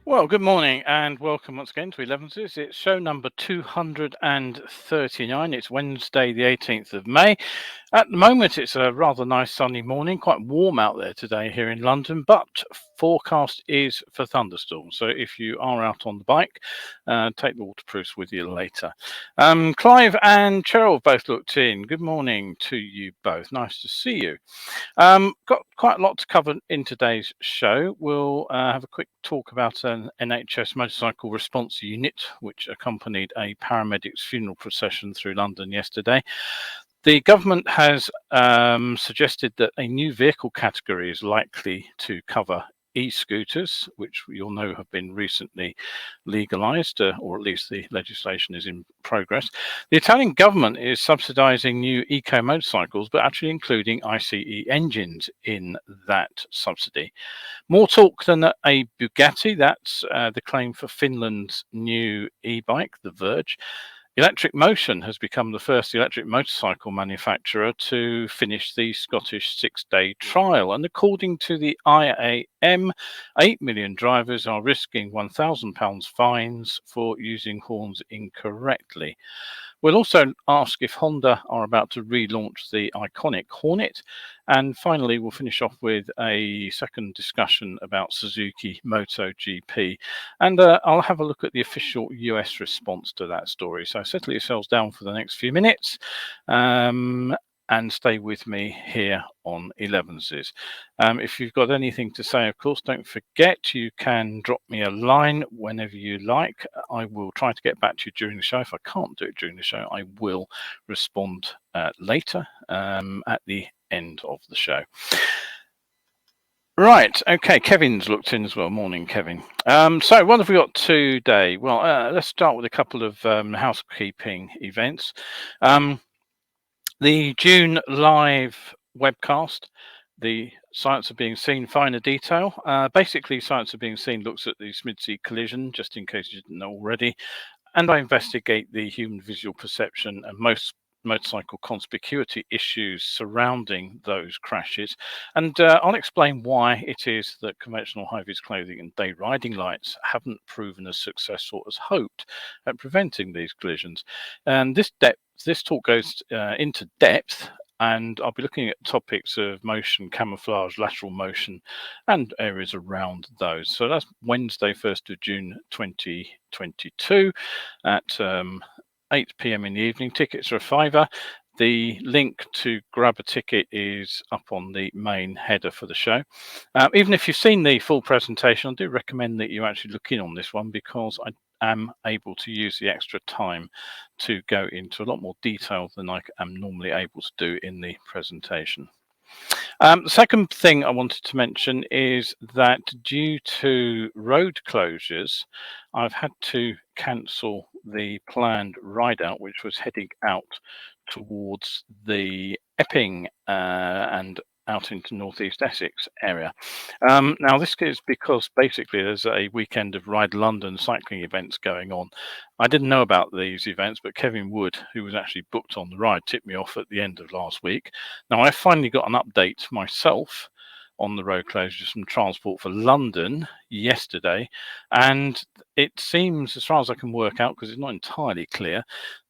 Well, good morning and welcome once again to Elevenses. It's show number 239. It's Wednesday, the 18th of May. At the moment, it's a rather nice sunny morning, quite warm out there today here in London, but forecast is for thunderstorms. So if you are out on the bike, take the waterproofs with you later. Clive and Cheryl both looked in. Good morning to you both. Nice to see you. Got quite a lot to cover in today's show. We'll have a quick talk about an NHS motorcycle response unit, which accompanied a paramedic's funeral procession through London yesterday. The government has suggested that a new vehicle category is likely to cover e-scooters, which we all know have been recently legalized, or at least the legislation is in progress. The Italian government is subsidizing new eco motorcycles, but actually including ICE engines in that subsidy. More talk than a Bugatti. That's the claim for Finland's new e-bike, the Verge. Electric Motion has become the first electric motorcycle manufacturer to finish the Scottish 6-day trial. And according to the IAM, 8 million drivers are risking £1,000 fines for using horns incorrectly. We'll also ask if Honda are about to relaunch the iconic Hornet. And finally, we'll finish off with a second discussion about Suzuki MotoGP. And I'll have a look at the official US response to that story. So settle yourselves down for the next few minutes. And stay with me here on Elevenses. If you've got anything to say, of course, don't forget you can drop me a line whenever you like. I will try to get back to you during the show. If I can't do it during the show, I will respond later at the end of the show. Right, okay, Kevin's looked in as well. Morning, Kevin. So what have we got today? Well, let's start with a couple of housekeeping events. The June live webcast, the Science of Being Seen Finer Detail. Basically, Science of Being Seen looks at the Smidsey collision, just in case you didn't know already, and I investigate the human visual perception and most motorcycle conspicuity issues surrounding those crashes. And I'll explain why it is that conventional high-vis clothing and day riding lights haven't proven as successful as hoped at preventing these collisions. And this talk goes into depth, and I'll be looking at topics of motion, camouflage, lateral motion, and areas around those. So that's Wednesday, 1st of June 2022 at 8 p.m. in the evening. Tickets are £5. The link to grab a ticket is up on the main header for the show. Even if you've seen the full presentation, I do recommend that you actually look in on this one, because I am able to use the extra time to go into a lot more detail than I am normally able to do in the presentation. The second thing I wanted to mention is that due to road closures, I've had to cancel the planned ride out, which was heading out towards the Epping and out into northeast Essex area. Now, this is because basically there's a weekend of Ride London cycling events going on. I didn't know about these events, but Kevin Wood, who was actually booked on the ride, tipped me off at the end of last week. Now, I finally got an update myself on the road closures from Transport for London yesterday, and it seems, as far as I can work out, because it's not entirely clear,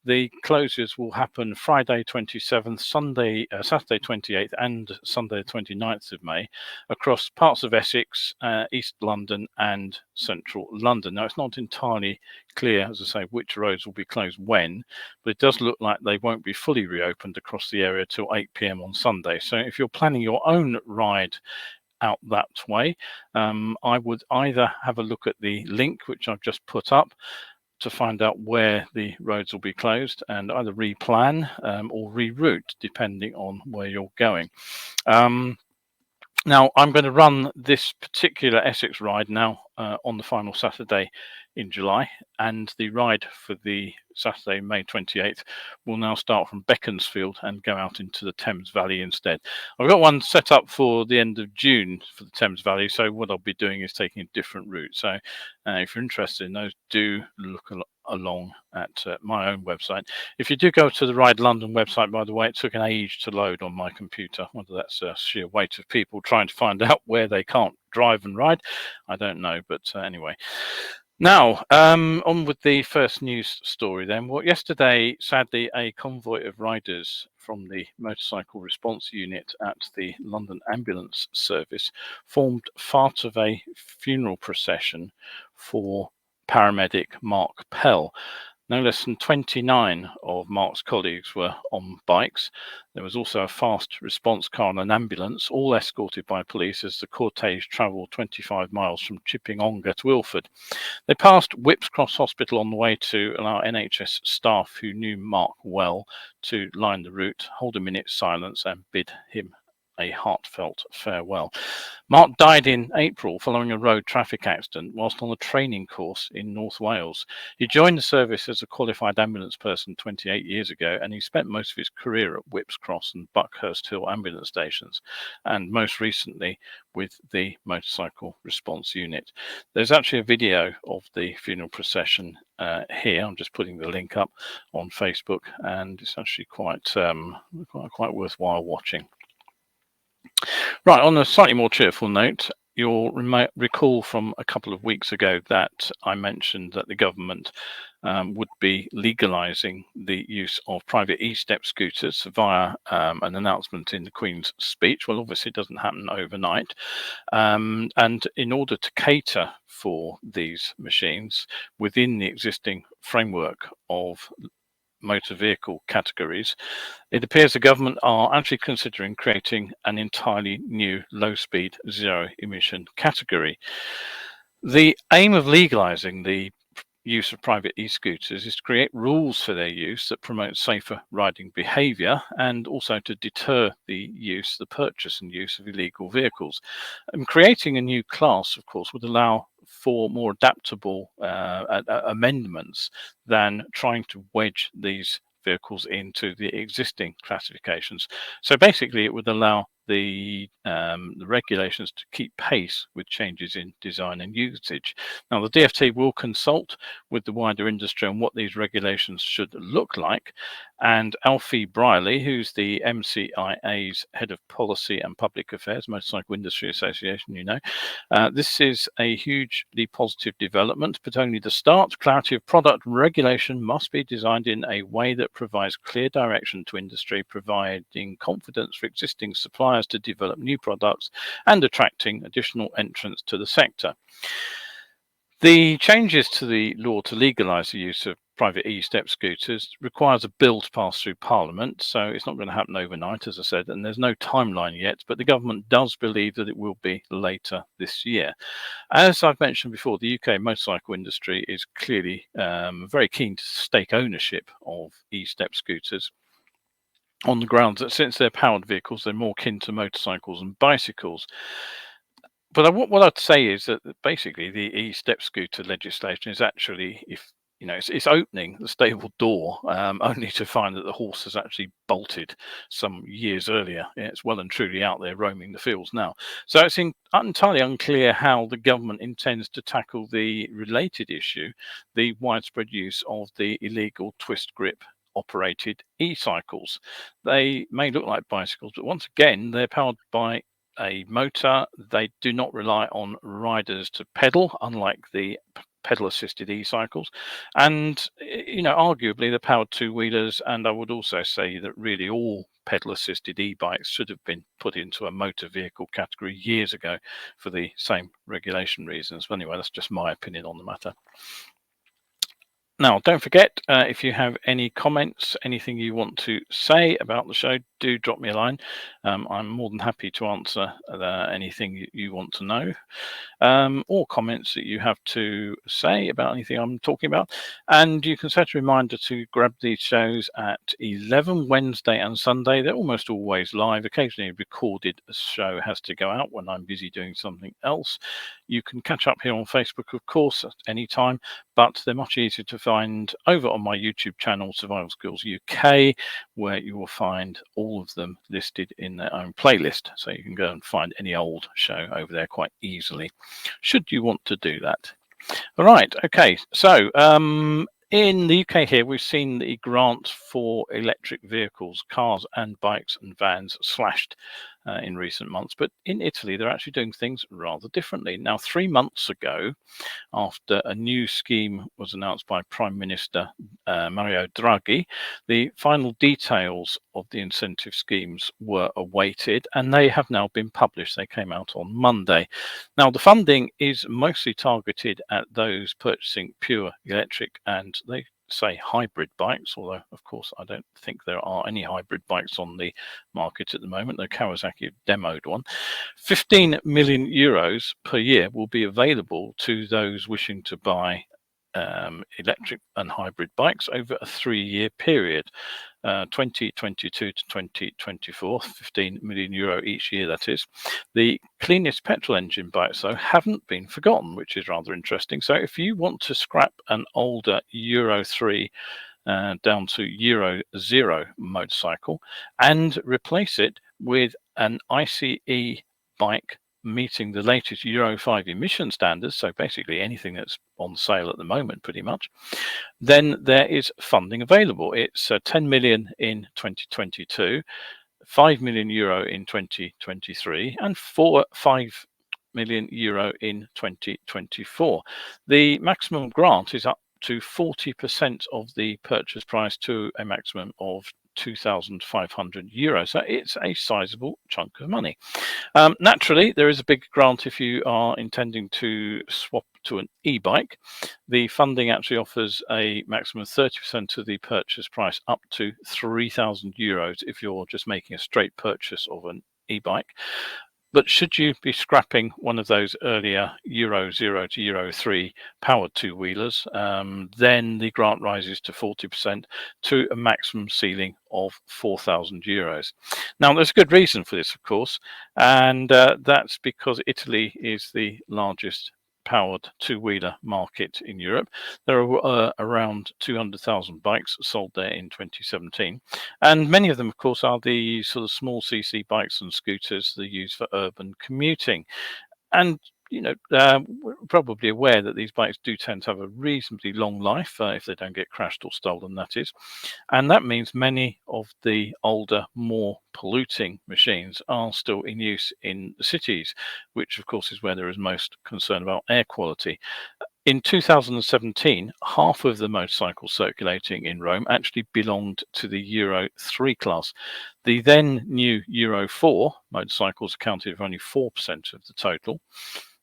the closures will happen Friday 27th, Saturday 28th, and Sunday 29th of May across parts of Essex, East London, and Central London. Now, it's not entirely clear, as I say, which roads will be closed when, but it does look like they won't be fully reopened across the area till 8 p.m. on Sunday. So if you're planning your own ride out that way, I would either have a look at the link which I've just put up to find out where the roads will be closed, and either replan or reroute depending on where you're going. Now, I'm going to run this particular Essex ride now on the final Saturday in July, and the ride for the Saturday, May 28th, will now start from Beaconsfield and go out into the Thames Valley instead. I've got one set up for the end of June for the Thames Valley, so what I'll be doing is taking a different route. So if you're interested in those, do look along at my own website. If you do go to the Ride London website, by the way, it took an age to load on my computer, whether that's a sheer weight of people trying to find out where they can't drive and ride. I don't know, but anyway. Now, on with the first news story then. Well, yesterday, sadly, a convoy of riders from the motorcycle response unit at the London Ambulance Service formed part of a funeral procession for paramedic Mark Pell. No less than 29 of Mark's colleagues were on bikes. There was also a fast response car and an ambulance, all escorted by police as the cortege travelled 25 miles from Chipping Ongar to Ilford. They passed Whipps Cross Hospital on the way to allow NHS staff who knew Mark well to line the route, hold a minute's silence and bid him a heartfelt farewell. Mark died in April following a road traffic accident whilst on a training course in North Wales. He joined the service as a qualified ambulance person 28 years ago, and he spent most of his career at Whipps Cross and Buckhurst Hill ambulance stations, and most recently with the motorcycle response unit. There's actually a video of the funeral procession here. I'm just putting the link up on Facebook, and it's actually quite worthwhile watching. Right, on a slightly more cheerful note, you'll recall from a couple of weeks ago that I mentioned that the government would be legalising the use of private e-step scooters via an announcement in the Queen's speech. Well, obviously it doesn't happen overnight. And in order to cater for these machines within the existing framework of motor vehicle categories, it appears the government are actually considering creating an entirely new low-speed, zero-emission category. The aim of legalising the use of private e-scooters is to create rules for their use that promote safer riding behaviour and also to deter the purchase and use of illegal vehicles. And creating a new class, of course, would allow for more adaptable amendments than trying to wedge these vehicles into the existing classifications. So basically it would allow the regulations to keep pace with changes in design and usage. Now, the DFT will consult with the wider industry on what these regulations should look like, and Alfie Briley, who's the MCIA's head of policy and public affairs, Motorcycle Industry Association, this is a hugely positive development, but only the start. Clarity of product regulation must be designed in a way that provides clear direction to industry, providing confidence for existing suppliers to develop new products and attracting additional entrants to the sector. The changes to the law to legalise the use of private e-step scooters requires a bill to pass through Parliament, so it's not going to happen overnight, as I said, and there's no timeline yet, but the government does believe that it will be later this year. As I've mentioned before, the UK motorcycle industry is clearly very keen to stake ownership of e-step scooters, on the grounds that since they're powered vehicles, they're more akin to motorcycles and bicycles. But what I'd say is that basically the e-step scooter legislation is actually, it's opening the stable door, only to find that the horse has actually bolted some years earlier. It's well and truly out there roaming the fields now. So it's entirely unclear how the government intends to tackle the related issue, the widespread use of the illegal twist grip operated e-cycles. They may look like bicycles, but once again, they're powered by a motor. They do not rely on riders to pedal, unlike the pedal assisted e-cycles, and arguably they're powered two-wheelers. And I would also say that really all pedal assisted e-bikes should have been put into a motor vehicle category years ago for the same regulation reasons. But anyway, that's just my opinion on the matter. Now, don't forget, if you have any comments, anything you want to say about the show, do drop me a line. I'm more than happy to answer anything you want to know, or comments that you have to say about anything I'm talking about. And you can set a reminder to grab these shows at 11 Wednesday and Sunday. They're almost always live. Occasionally a recorded show has to go out when I'm busy doing something else. You can catch up here on Facebook, of course, at any time, but they're much easier to find over on my YouTube channel, Survival Skills UK, where you will find all of them listed in their own playlist. So you can go and find any old show over there quite easily, should you want to do that. All right, okay, so in the UK here, we've seen the grant for electric vehicles, cars and bikes and vans slashed in recent months, but in Italy they're actually doing things rather differently. Now, 3 months ago, after a new scheme was announced by Prime Minister Mario Draghi, the final details of the incentive schemes were awaited, and they have now been published. They came out on Monday. Now, the funding is mostly targeted at those purchasing pure electric and they say hybrid bikes, although of course I don't think there are any hybrid bikes on the market at the moment. The Kawasaki have demoed one. 15 million euros per year will be available to those wishing to buy electric and hybrid bikes over a 3-year period, 2022 to 2024, 15 million euro each year, that is. The cleanest petrol engine bikes, though, haven't been forgotten, which is rather interesting. So if you want to scrap an older Euro 3 down to Euro 0 motorcycle and replace it with an ICE bike meeting the latest Euro 5 emission standards, so basically anything that's on sale at the moment pretty much, then there is funding available. It's 10 million in 2022, 5 million euro in 2023, and 5 million euro in 2024. The maximum grant is up to 40% of the purchase price to a maximum of 2,500 euros. So it's a sizable chunk of money. Naturally, there is a big grant if you are intending to swap to an e-bike. The funding actually offers a maximum of 30% of the purchase price up to 3,000 euros if you're just making a straight purchase of an e-bike. But should you be scrapping one of those earlier Euro 0 to Euro 3 powered two-wheelers, then the grant rises to 40% to a maximum ceiling of 4,000 euros. Now, there's a good reason for this, of course, and that's because Italy is the largest powered two-wheeler market in Europe. There are around 200,000 bikes sold there in 2017, and many of them, of course, are the sort of small cc bikes and scooters they use for urban commuting. And we're probably aware that these bikes do tend to have a reasonably long life if they don't get crashed or stolen, that is. And that means many of the older, more polluting machines are still in use in the cities, which of course is where there is most concern about air quality. In 2017, half of the motorcycles circulating in Rome actually belonged to the Euro 3 class. The then new Euro 4 motorcycles accounted for only 4% of the total.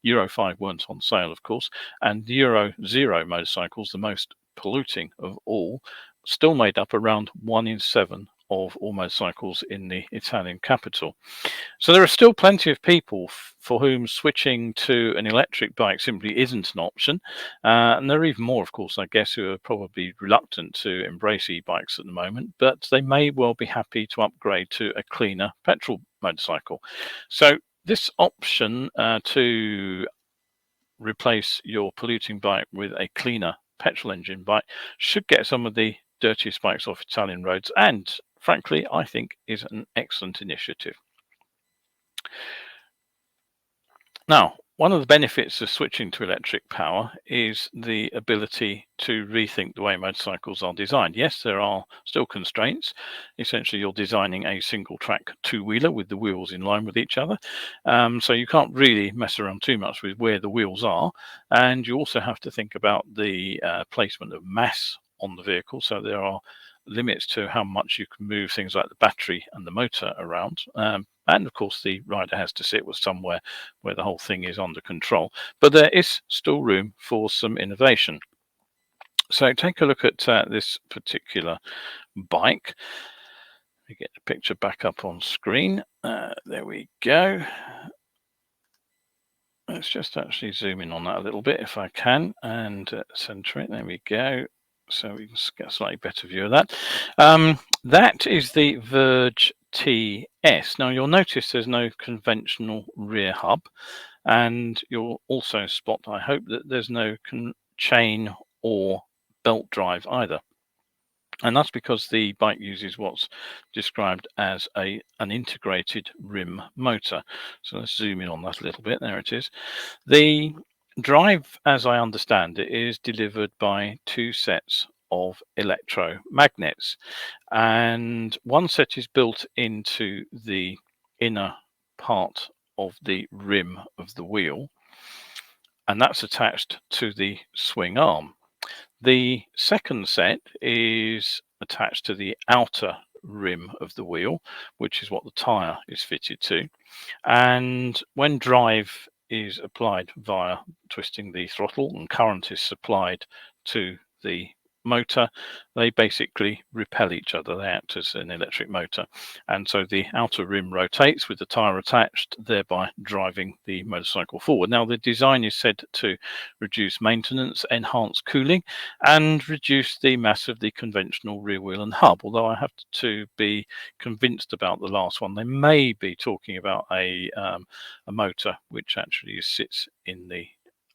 Euro 5 weren't on sale, of course, and Euro 0 motorcycles, the most polluting of all, still made up around 1 in 7 of all motorcycles in the Italian capital. So there are still plenty of people for whom switching to an electric bike simply isn't an option. And there are even more, of course, I guess, who are probably reluctant to embrace e-bikes at the moment, but they may well be happy to upgrade to a cleaner petrol motorcycle. So this option to replace your polluting bike with a cleaner petrol engine bike should get some of the dirtiest bikes off Italian roads, and frankly, I think is an excellent initiative. Now, one of the benefits of switching to electric power is the ability to rethink the way motorcycles are designed. Yes, there are still constraints. Essentially, you're designing a single track two-wheeler with the wheels in line with each other. So you can't really mess around too much with where the wheels are. And you also have to think about the placement of mass on the vehicle. So there are limits to how much you can move things like the battery and the motor around. And of course, the rider has to sit with somewhere where the whole thing is under control. But there is still room for some innovation. So take a look at this particular bike. Let me get the picture back up on screen. There we go. Let's just actually zoom in on that a little bit if I can and center it. There we go. So we can get a slightly better view of that. That is the Verge TS. Now you'll notice there's no conventional rear hub, and you'll also spot, I hope, that there's no chain or belt drive either. And that's because the bike uses what's described as an integrated rim motor. So let's zoom in on that a little bit. There it is. The drive, as I understand it, is delivered by 2 sets of electromagnets, and one set is built into the inner part of the rim of the wheel, and that's attached to the swing arm. The second set is attached to the outer rim of the wheel, which is what the tyre is fitted to. And when drive is applied via twisting the throttle and current is supplied to the motor, they basically repel each other. They act as an electric motor, and so the outer rim rotates with the tyre attached, thereby driving the motorcycle forward. Now, the design is said to reduce maintenance, enhance cooling, and reduce the mass of the conventional rear wheel and hub, although I have to be convinced about the last one. They may be talking about a motor which actually sits in the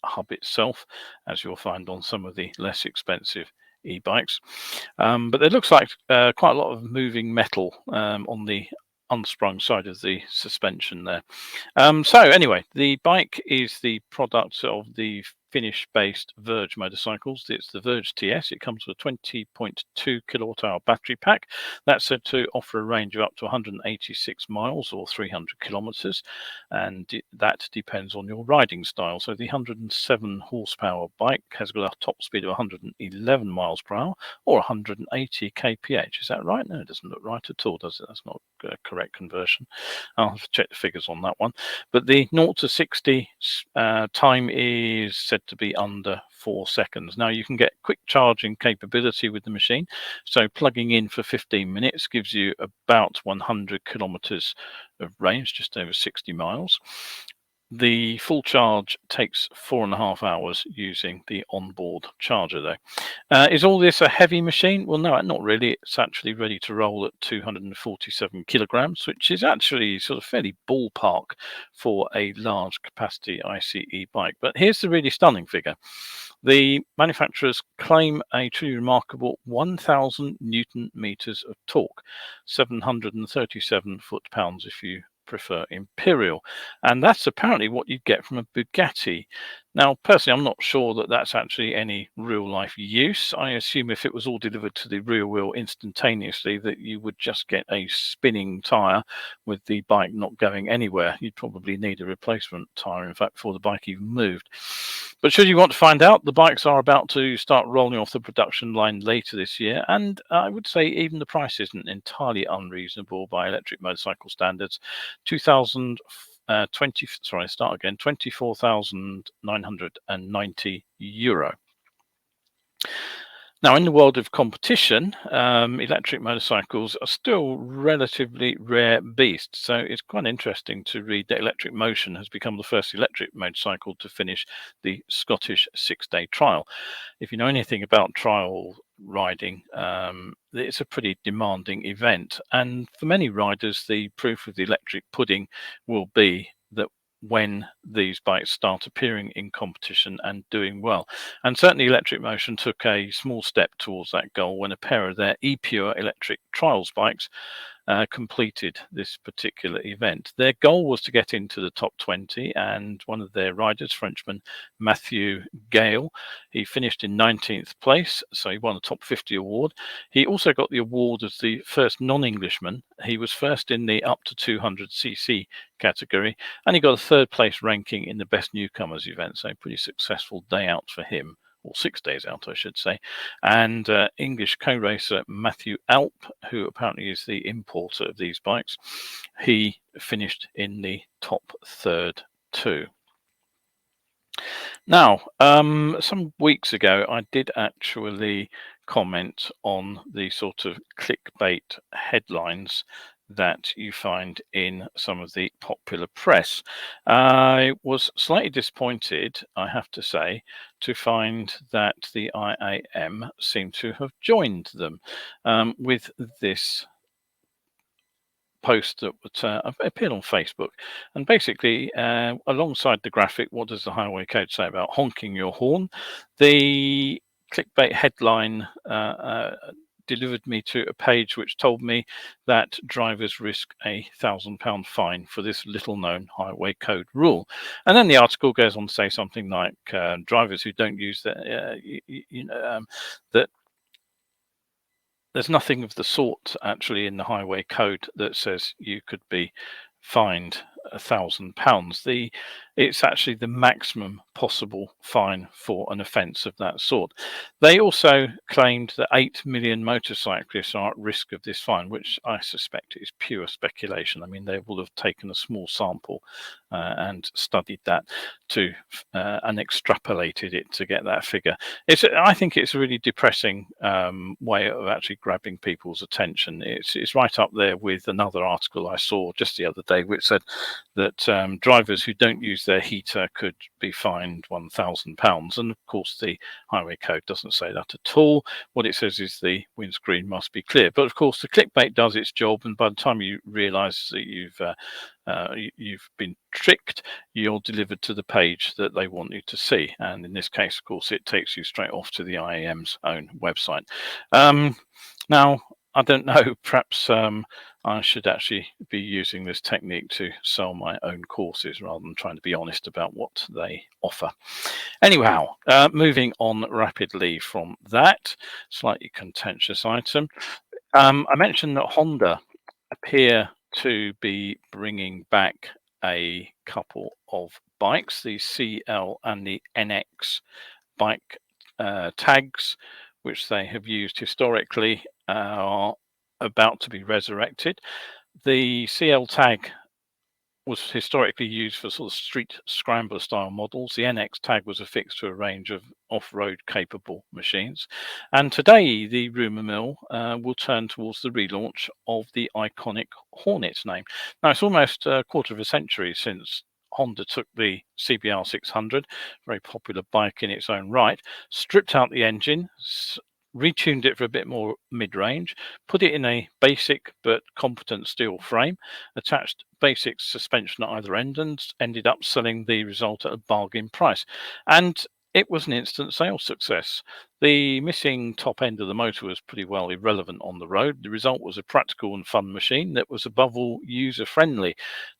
hub itself, as you'll find on some of the less expensive e-bikes. But it looks like quite a lot of moving metal on the unsprung side of the suspension there. So anyway, the bike is the product of the Finnish-based Verge motorcycles. It's the Verge TS. It comes with a 20.2 kilowatt-hour battery pack. That's said to offer a range of up to 186 miles or 300 kilometers, and that depends on your riding style. So the 107 horsepower bike has got a top speed of 111 miles per hour or 180 kph. Is that right? No, it doesn't look right at all, does it? That's not a correct conversion. I'll have to check the figures on that one. But the 0 to 60 time is said to be under 4 seconds. Now, you can get quick charging capability with the machine. So plugging in for 15 minutes gives you about 100 kilometers of range, just over 60 miles. The full charge takes 4.5 hours using the onboard charger, though. Is all this a heavy machine? Well, no, not really. It's actually ready to roll at 247 kilograms, which is actually sort of fairly ballpark for a large capacity ICE bike. But here's the really stunning figure. The manufacturers claim a truly remarkable 1,000 Newton meters of torque, 737 foot-pounds if you prefer imperial, and that's apparently what you'd get from a Bugatti. Now, personally, I'm not sure that that's actually any real life use. I assume if it was all delivered to the rear wheel instantaneously, that you would just get a spinning tire with the bike not going anywhere. You'd probably need a replacement tire, in fact, before the bike even moved. But should you want to find out, the bikes are about to start rolling off the production line later this year, and I would say even the price isn't entirely unreasonable by electric motorcycle standards. 24,990 euro. Now, in the world of competition, electric motorcycles are still relatively rare beasts. So it's quite interesting to read that Electric Motion has become the first electric motorcycle to finish the Scottish 6-day trial. If you know anything about trial riding, it's a pretty demanding event. And for many riders, the proof of the electric pudding will be that when these bikes start appearing in competition and doing well. And certainly Electric Motion took a small step towards that goal when a pair of their ePure electric trials bikes completed this particular event. Their goal was to get into the top 20, and one of their riders, Frenchman Matthew Gale, he finished in 19th place, so he won the top 50 award. He also got the award as the first non-Englishman. He was first in the up to 200cc category, and he got a third place ranking in the best newcomers event, so a pretty successful day out for him. Or 6 days out, I should say. And English co-racer Matthew Alp, who apparently is the importer of these bikes, he finished in the top third too. Now, some weeks ago, I did actually comment on the sort of clickbait headlines that you find in some of the popular press. I was slightly disappointed, I have to say, to find that the IAM seemed to have joined them with this post that appeared on Facebook. And basically, alongside the graphic, what does the highway code say about honking your horn? The clickbait headline delivered me to a page which told me that drivers risk £1,000 fine for this little-known highway code rule. And then the article goes on to say something like drivers who don't use that, that there's nothing of the sort actually in the highway code that says you could be fined £1,000. It's actually the maximum possible fine for an offence of that sort. They also claimed that 8 million motorcyclists are at risk of this fine, which I suspect is pure speculation. I mean, they will have taken a small sample and studied that and extrapolated it to get that figure. I think it's a really depressing way of actually grabbing people's attention. It's right up there with another article I saw just the other day, which said that drivers who don't use their heater could be fined £1,000. And of course, the highway code doesn't say that at all. What it says is the windscreen must be clear. But of course, the clickbait does its job, and by the time you realise that you've been tricked, you're delivered to the page that they want you to see. And in this case, of course, it takes you straight off to the IAM's own website. Now, I don't know, perhaps I should actually be using this technique to sell my own courses rather than trying to be honest about what they offer. Anyhow, moving on rapidly from that slightly contentious item, I mentioned that Honda appear to be bringing back a couple of bikes, the CL and the NX bike tags, which they have used historically, are about to be resurrected. The CL tag was historically used for sort of street scrambler style models. The NX tag was affixed to a range of off-road capable machines. And today the rumour mill will turn towards the relaunch of the iconic Hornet name. Now, it's almost a quarter of a century since Honda took the CBR 600, very popular bike in its own right, stripped out the engine, retuned it for a bit more mid-range, put it in a basic but competent steel frame, attached basic suspension at either end, and ended up selling the result at a bargain price. And it was an instant sales success. The missing top end of the motor was pretty well irrelevant on the road. The result was a practical and fun machine that was above all user-friendly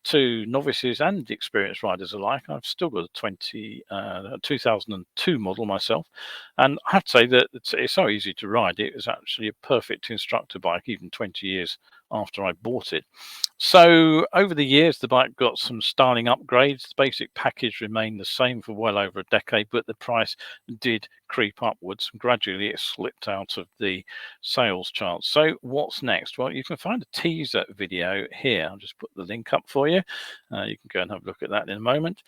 to novices and experienced riders alike. I've still got a 2002 model myself, and I have to say that it's so easy to ride. It was actually a perfect instructor bike even 20 years after I bought it. So over the years, the bike got some styling upgrades. The basic package remained the same for well over a decade, but the price did creep upwards. Gradually, it slipped out of the sales charts. So what's next? Well, you can find a teaser video here. I'll just put the link up for you. You can go and have a look at that in a moment.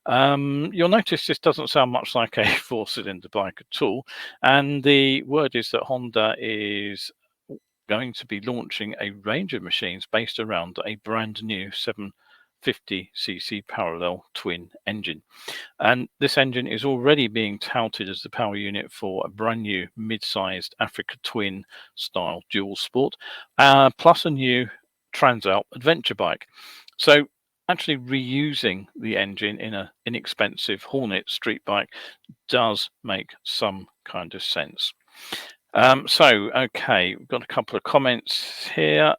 You'll notice this doesn't sound much like a four-cylinder bike at all. And the word is that Honda is going to be launching a range of machines based around a brand new 750cc parallel twin engine. And this engine is already being touted as the power unit for a brand new mid-sized Africa Twin style dual sport, plus a new Transalp adventure bike. So actually reusing the engine in an inexpensive Hornet street bike does make some kind of sense. Okay, we've got a couple of comments here.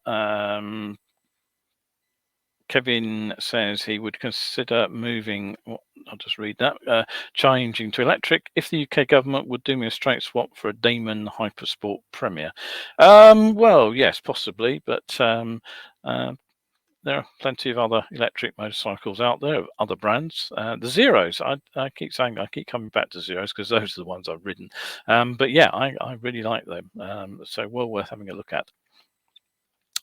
Kevin says he would consider moving, I'll just read that, changing to electric if the UK government would do me a straight swap for a Damon Hypersport Premier. Well, yes, possibly, but there are plenty of other electric motorcycles out there, other brands. The Zeros, I keep coming back to Zeros because those are the ones I've ridden. But yeah, I really like them. So well worth having a look at.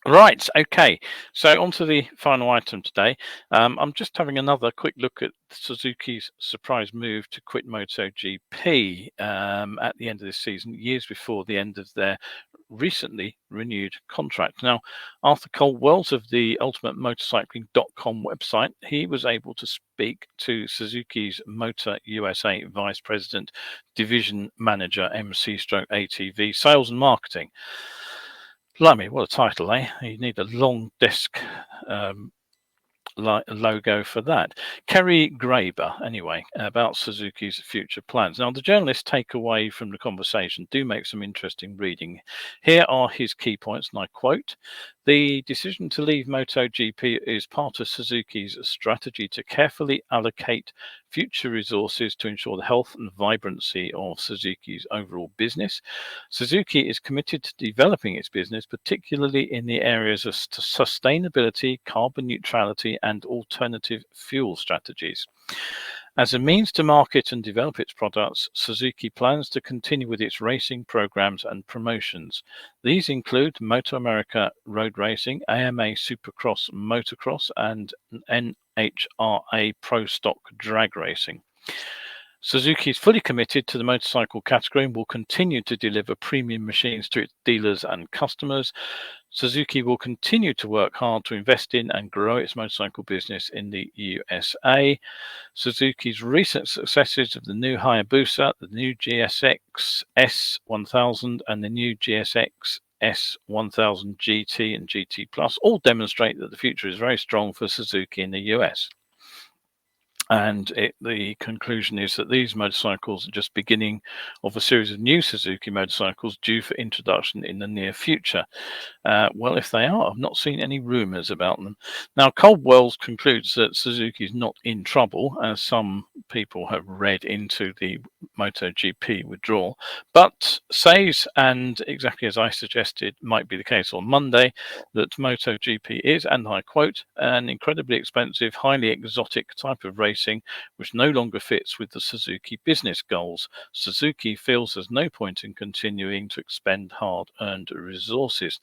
Right, okay, so on to the final item today. I'm just having another quick look at Suzuki's surprise move to quit MotoGP at the end of this season, years before the end of their recently renewed contract. Now, Arthur Caldwell of the ultimatemotorcycling.com website, he was able to speak to Suzuki's Motor USA Vice President, Division Manager, MC/ATV, Sales and Marketing. Blimey, what a title, eh? You need a long desk logo for that. Kerry Graber, anyway, about Suzuki's future plans. Now, the journalists take away from the conversation do make some interesting reading. Here are his key points, and I quote: The decision to leave MotoGP is part of Suzuki's strategy to carefully allocate future resources to ensure the health and vibrancy of Suzuki's overall business. Suzuki is committed to developing its business, particularly in the areas of sustainability, carbon neutrality, and alternative fuel strategies. As a means to market and develop its products, Suzuki plans to continue with its racing programs and promotions. These include Moto America Road Racing, AMA Supercross Motocross, and NHRA Pro Stock Drag Racing. Suzuki is fully committed to the motorcycle category and will continue to deliver premium machines to its dealers and customers. Suzuki will continue to work hard to invest in and grow its motorcycle business in the USA. Suzuki's recent successes of the new Hayabusa, the new GSX S1000, and the new GSX S1000 GT and GT Plus all demonstrate that the future is very strong for Suzuki in the US. And the conclusion is that these motorcycles are just beginning of a series of new Suzuki motorcycles due for introduction in the near future. Well, if they are, I've not seen any rumours about them. Now, Coldwell concludes that Suzuki is not in trouble, as some people have read into the MotoGP withdrawal, but says, and exactly as I suggested might be the case on Monday, that MotoGP is, and I quote, an incredibly expensive, highly exotic type of racing which no longer fits with the Suzuki business goals. Suzuki feels there's no point in continuing to expend hard-earned resources.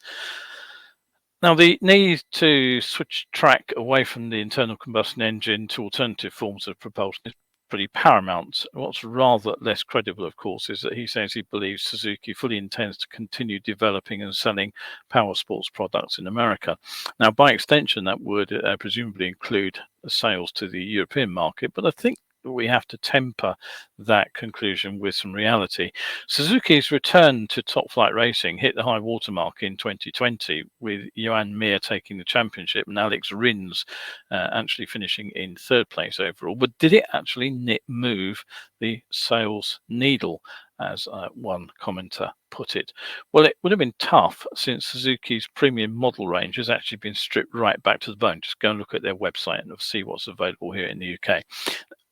Now, the need to switch track away from the internal combustion engine to alternative forms of propulsion is pretty paramount. What's rather less credible, of course, is that he says he believes Suzuki fully intends to continue developing and selling power sports products in America. Now, by extension, that would presumably include sales to the European market, but I think we have to temper that conclusion with some reality. Suzuki's return to top flight racing hit the high watermark in 2020, with Johan Mir taking the championship and Alex Rins actually finishing in third place overall. But did it actually move the sales needle, as one commenter put it? Well, it would have been tough, since Suzuki's premium model range has actually been stripped right back to the bone. Just go and look at their website and see what's available here in the UK.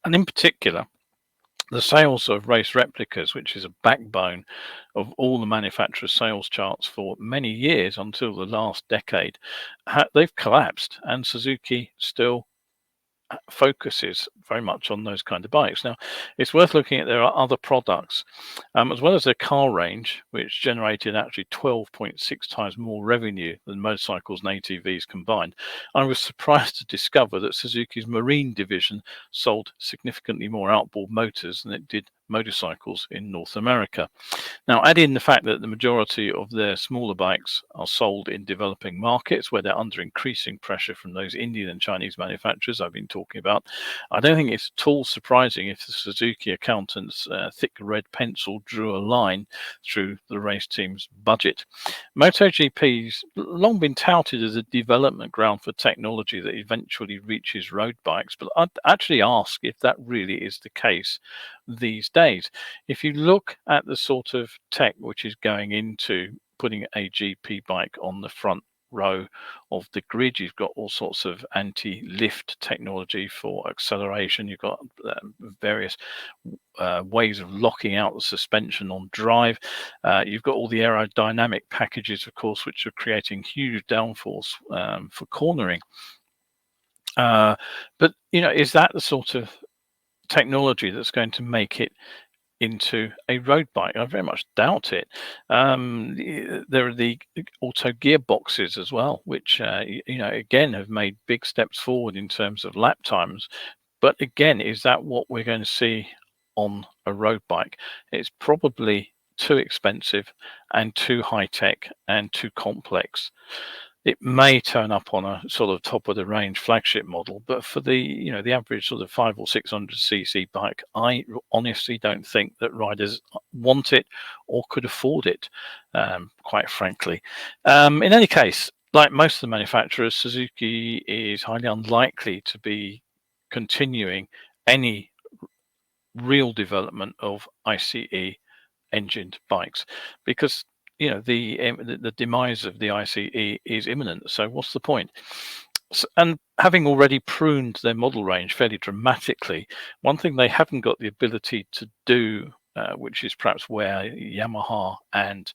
And in particular, the sales of race replicas, which is a backbone of all the manufacturers' sales charts for many years until the last decade, they've collapsed, and Suzuki still focuses very much on those kind of bikes. Now, it's worth looking at there are other products, as well as their car range, which generated actually 12.6 times more revenue than motorcycles and ATVs combined. I was surprised to discover that Suzuki's marine division sold significantly more outboard motors than it did motorcycles in North America. Now, add in the fact that the majority of their smaller bikes are sold in developing markets where they're under increasing pressure from those Indian and Chinese manufacturers I've been talking about. I don't think it's at all surprising if the Suzuki accountants' thick red pencil drew a line through the race team's budget. MotoGP's long been touted as a development ground for technology that eventually reaches road bikes, but I'd actually ask if that really is the case these days. If you look at the sort of tech which is going into putting a GP bike on the front row of the grid, you've got all sorts of anti-lift technology for acceleration. You've got various ways of locking out the suspension on drive. You've got all the aerodynamic packages, of course, which are creating huge downforce for cornering. But is that the sort of technology that's going to make it into a road bike? I very much doubt it. There are the auto gearboxes as well, which again have made big steps forward in terms of lap times. But again, is that what we're going to see on a road bike? It's probably too expensive and too high tech and too complex. It may turn up on a sort of top of the range flagship model, but for the the average sort of 500 or 600cc bike, I honestly don't think that riders want it or could afford it, quite frankly. In any case, like most of the manufacturers, Suzuki is highly unlikely to be continuing any real development of ICE engined bikes, because the demise of the ICE is imminent. So what's the point? And having already pruned their model range fairly dramatically, one thing they haven't got the ability to do, which is perhaps where Yamaha and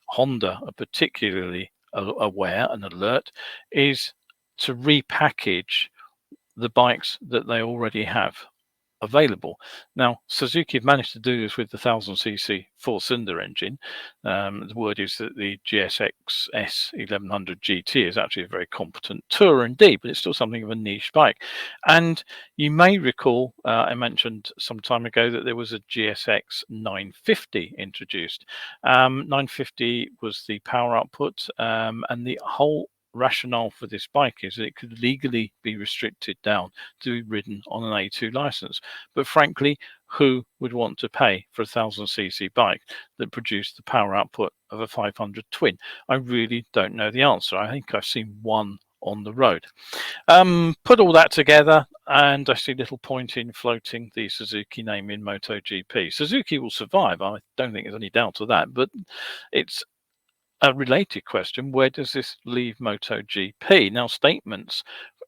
Honda are particularly aware and alert, is to repackage the bikes that they already have available. Now, Suzuki have managed to do this with the 1000cc four-cylinder engine. The word is that the GSX S 1100 GT is actually a very competent tourer indeed, but it's still something of a niche bike. And you may recall, I mentioned some time ago that there was a GSX 950 introduced. 950 was the power output, and the whole rationale for this bike is that it could legally be restricted down to be ridden on an A2 license. But frankly, who would want to pay for a 1000cc bike that produced the power output of a 500 twin? I really don't know the answer. I think I've seen one on the road. Put all that together, and I see little point in floating the Suzuki name in MotoGP. Suzuki will survive. I don't think there's any doubt of that, but it's a related question: where does this leave MotoGP? Now, statements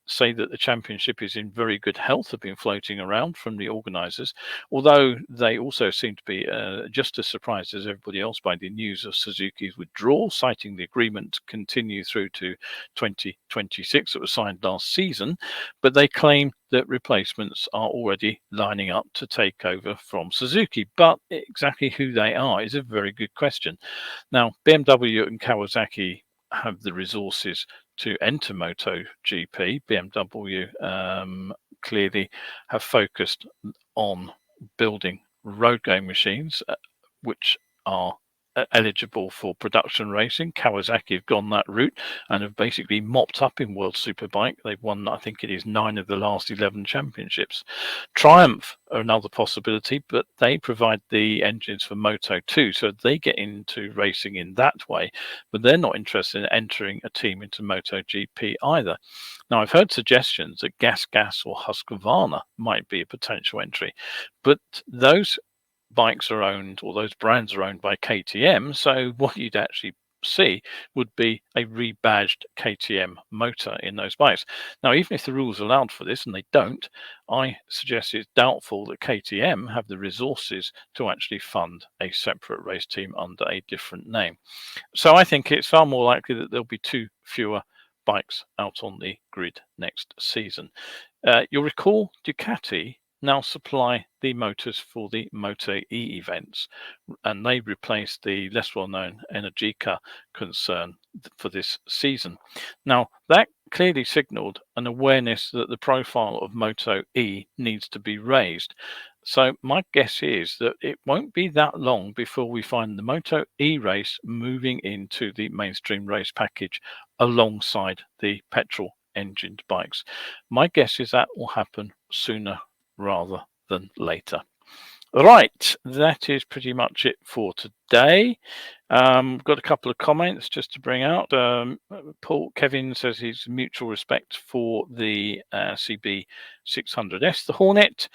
say that the championship is in very good health have been floating around from the organisers, although they also seem to be just as surprised as everybody else by the news of Suzuki's withdrawal, citing the agreement to continue through to 2026 that was signed last season. But they claim that replacements are already lining up to take over from Suzuki. But exactly who they are is a very good question. Now, BMW and Kawasaki have the resources to enter MotoGP. BMW clearly have focused on building road going machines, which are eligible for production racing. Kawasaki have gone that route and have basically mopped up in World Superbike. They've won, I think it is 9 of the last 11 championships. Triumph are another possibility, but they provide the engines for Moto2, so they get into racing in that way, but they're not interested in entering a team into MotoGP either. Now, I've heard suggestions that Gas or Husqvarna might be a potential entry, but those bikes are owned, or those brands are owned by KTM, so what you'd actually see would be a rebadged KTM motor in those bikes. Now, even if the rules allowed for this, and they don't, I suggest it's doubtful that KTM have the resources to actually fund a separate race team under a different name. So I think it's far more likely that there'll be 2 fewer bikes out on the grid next season. You'll recall Ducati now supply the motors for the Moto E events, and they replaced the less well-known Energica concern for this season. Now, that clearly signaled an awareness that the profile of Moto E needs to be raised. So my guess is that it won't be that long before we find the Moto E race moving into the mainstream race package alongside the petrol engined bikes. My guess is that will happen sooner rather than later. Right, that is pretty much it for today. Got a couple of comments just to bring out. Kevin says he's mutual respect for the CB600S, the Hornet,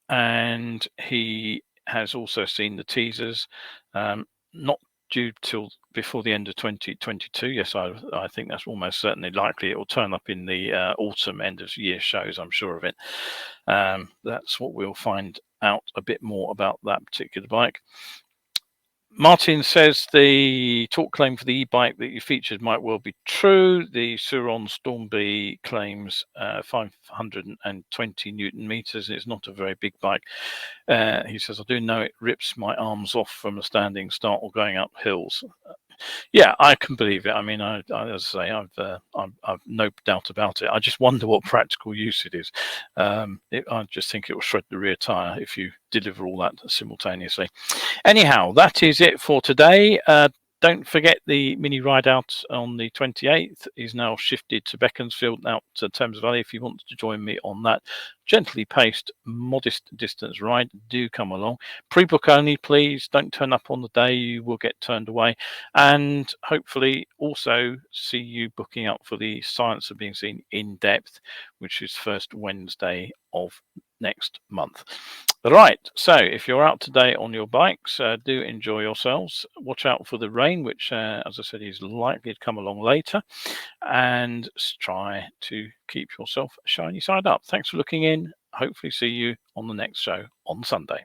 and he has also seen the teasers. Not due till before the end of 2022. Yes, I think that's almost certainly likely. It will turn up in the autumn end of year shows, I'm sure of it. That's what we'll find out a bit more about that particular bike. Martin says the torque claim for the e-bike that you featured might well be true. The Suron Stormby claims 520 Newton meters. It's not a very big bike. He says, I do know it rips my arms off from a standing start or going up hills. Yeah, I can believe it. I mean, as I say, I've no doubt about it. I just wonder what practical use it is. I just think it will shred the rear tire if you deliver all that simultaneously. Anyhow, that is it for today. Don't forget the mini ride out on the 28th is now shifted to Beaconsfield out to Thames Valley. If you want to join me on that gently paced, modest distance ride, do come along. Pre-book only, please. Don't turn up on the day. You will get turned away. And hopefully also see you booking up for the Science of Being Seen in depth, which is first Wednesday of next month. Right, so if you're out today on your bikes, do enjoy yourselves. Watch out for the rain, which, as I said, is likely to come along later, and try to keep yourself shiny side up. Thanks for looking in. Hopefully see you on the next show on Sunday.